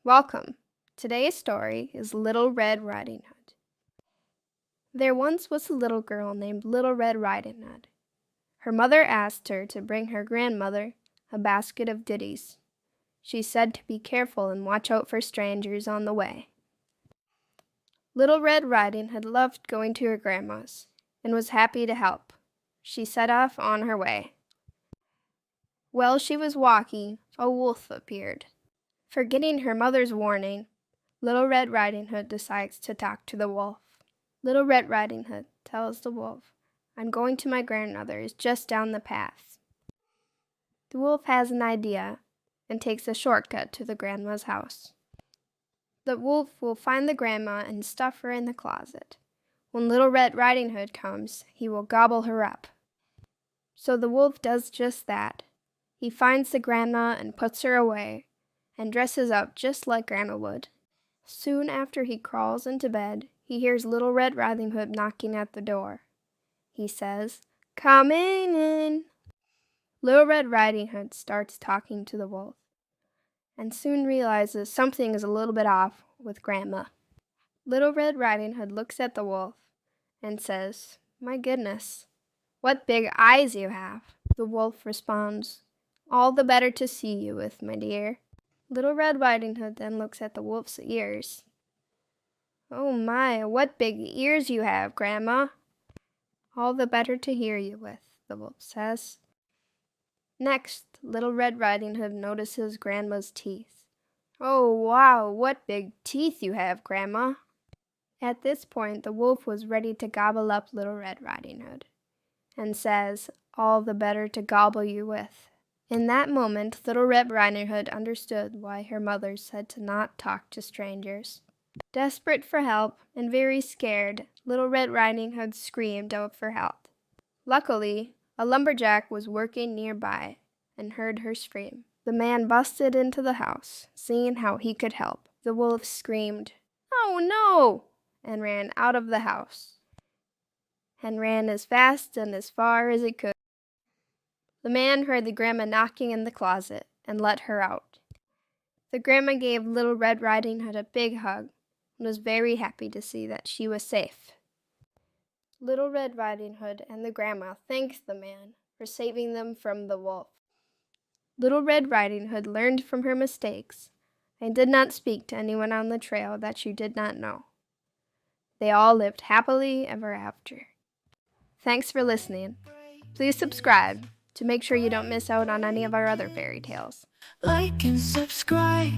Welcome. Today's story is Little Red Riding Hood. There once was a little girl named Little Red Riding Hood. Her mother asked her to bring her grandmother a basket of ditties. She said to be careful and watch out for strangers on the way. Little Red Riding Hood loved going to her grandma's and was happy to help. She set off on her way. While she was walking, a wolf appeared. Forgetting her mother's warning, Little Red Riding Hood decides to talk to the wolf. Little Red Riding Hood tells the wolf, "I'm going to my grandmother's just down the path." The wolf has an idea and takes a shortcut to the grandma's house. The wolf will find the grandma and stuff her in the closet. When Little Red Riding Hood comes, he will gobble her up. So the wolf does just that. He finds the grandma and puts her away, and dresses up just like Grandma would. Soon after he crawls into bed, he hears Little Red Riding Hood knocking at the door. He says, "Come in." Little Red Riding Hood starts talking to the wolf, and soon realizes something is a little bit off with Grandma. Little Red Riding Hood looks at the wolf and says, "My goodness, what big eyes you have." The wolf responds, "All the better to see you with, my dear." Little Red Riding Hood then looks at the wolf's ears. "Oh my, what big ears you have, Grandma." "All the better to hear you with," the wolf says. Next, Little Red Riding Hood notices Grandma's teeth. "Oh wow, what big teeth you have, Grandma." At this point, the wolf was ready to gobble up Little Red Riding Hood, and says, "All the better to gobble you with." In that moment, Little Red Riding Hood understood why her mother said to not talk to strangers. Desperate for help and very scared, Little Red Riding Hood screamed out for help. Luckily, a lumberjack was working nearby and heard her scream. The man busted into the house, seeing how he could help. The wolf screamed, "Oh no!" and ran out of the house, and ran as fast and as far as it could. The man heard the grandma knocking in the closet and let her out. The grandma gave Little Red Riding Hood a big hug and was very happy to see that she was safe. Little Red Riding Hood and the grandma thanked the man for saving them from the wolf. Little Red Riding Hood learned from her mistakes and did not speak to anyone on the trail that she did not know. They all lived happily ever after. Thanks for listening. Please subscribe to make sure you don't miss out on any of our other fairy tales. Like and subscribe.